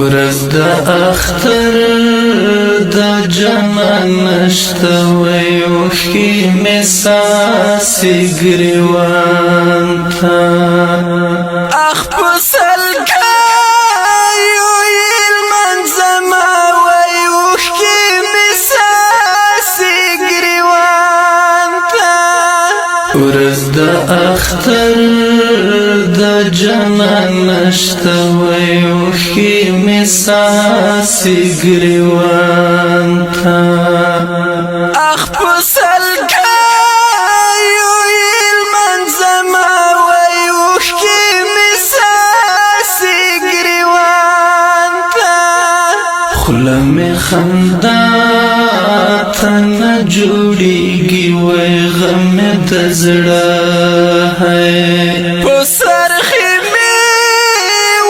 ورځ د اختر د جمال نشته وای اوښکې مې ساسې ګریوان ته اخ په سلګیو یې لمانځمه وای اوښکې مې ساسې ګریوان ته ورځ د اختر د جمال نشته وای اوښکې مې ساسې ګریوان ته اخ په سلګیو یې لمانځمه وای اوښکې مې ساسې ګریوان ته خوله مې خندا ته نه جوړېږي وای غم مې د زړه په سرخې مې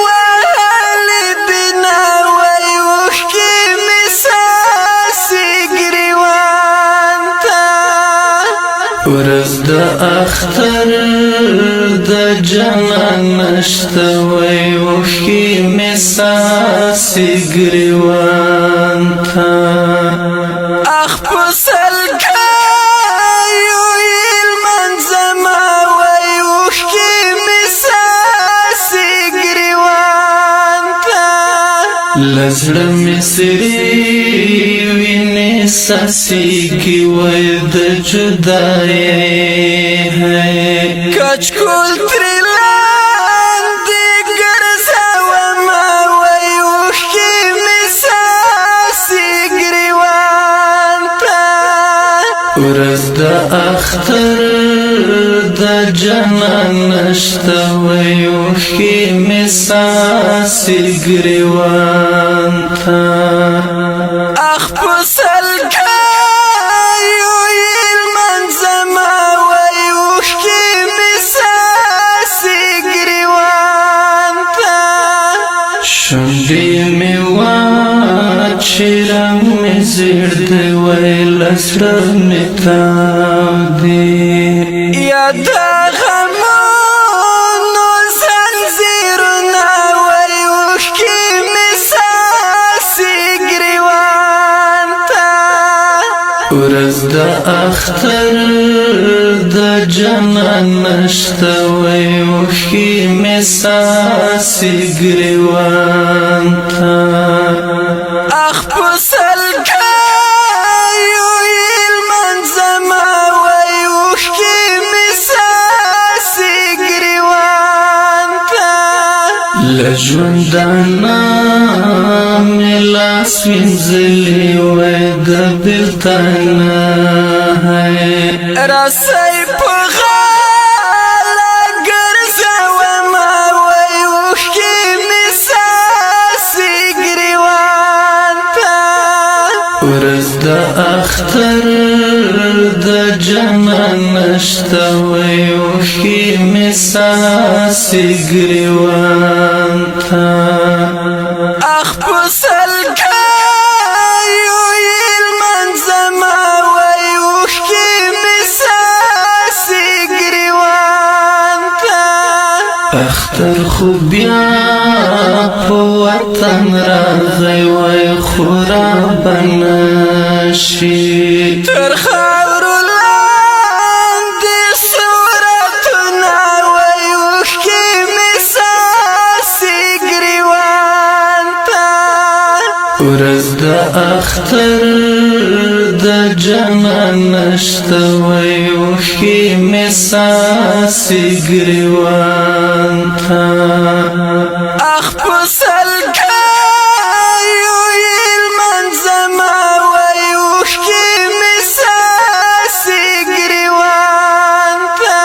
وهلې دینه وای اوښکې مې ساسې ګریوان ته ورځ د اختر د جمال نشته وای اوښکې مې ساسې ګریوان ته اخ په سلګیو یې لمانځمه وای اوښکې مې ساسې ګریوان ته له زړه مې سرې وینې څاڅېږي وای د جدایۍ کچکول ترې لاندې ګرځومه وای اوښکې مې ساسې ګریوان ته ورځ د اختر د جمال نشته وای اوښکې مې ساسې ګریوان ته اخ په سلګیو یې لمانځمه وای اوښکې مې ساسې ګریوان ته شونډې مې واچې رنګ مې زیړ دی وای له زړه مې تاودې یا د غمونو زنځیرونه وای اوښکې مې ساسې ګریوان ته ورځ د اختر د جمال نشته وای اوښکې مې ساسې ګریوان ته اخ په سلګیو یې لمانځمه وای اوښکې مې ساسې ګریوان ته له ژوندانه مې لاس وینځلې وای د بېلتان راسئ په غاله ګرځومه وای اوښکې مې ساسې ګریوان ته ورځ د اختر د جمال نشته وای اوښکې مې ساسې ګریوان ته اخ په سلګیو یې لمانځمه وای اوښکې مې ساسې ګریوان ته اختر خو بیا په وطن راغی وای خو رابه نشي تر خاورو لاندې صورتونه وای اوښکې مې ساسې ګریوان ته ورځ د اختر د جمال نشته وای اوښکې مې ساسې ګریوان ته اخ په سلګیو یې لمانځمه وای اوښکې مې ساسې ګریوان ته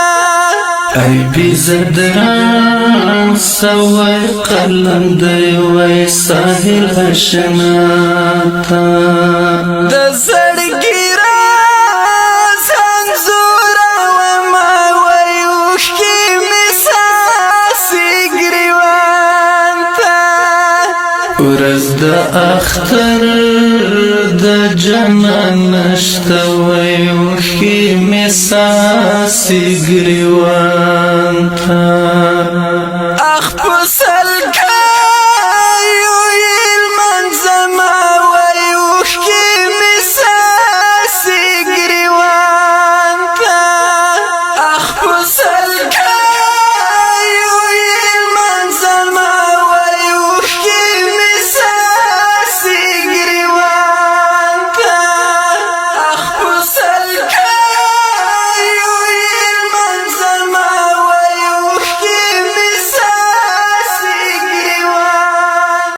ای بې زدران سوای قلم دی وای ساحل اشنا ته د زړګي راز انځورومه وای اوښکې مې ساسې ګریوان ته ورځ د اختر د جمال نشته وای اوښکې مې ساسې ګریوان ته اخ په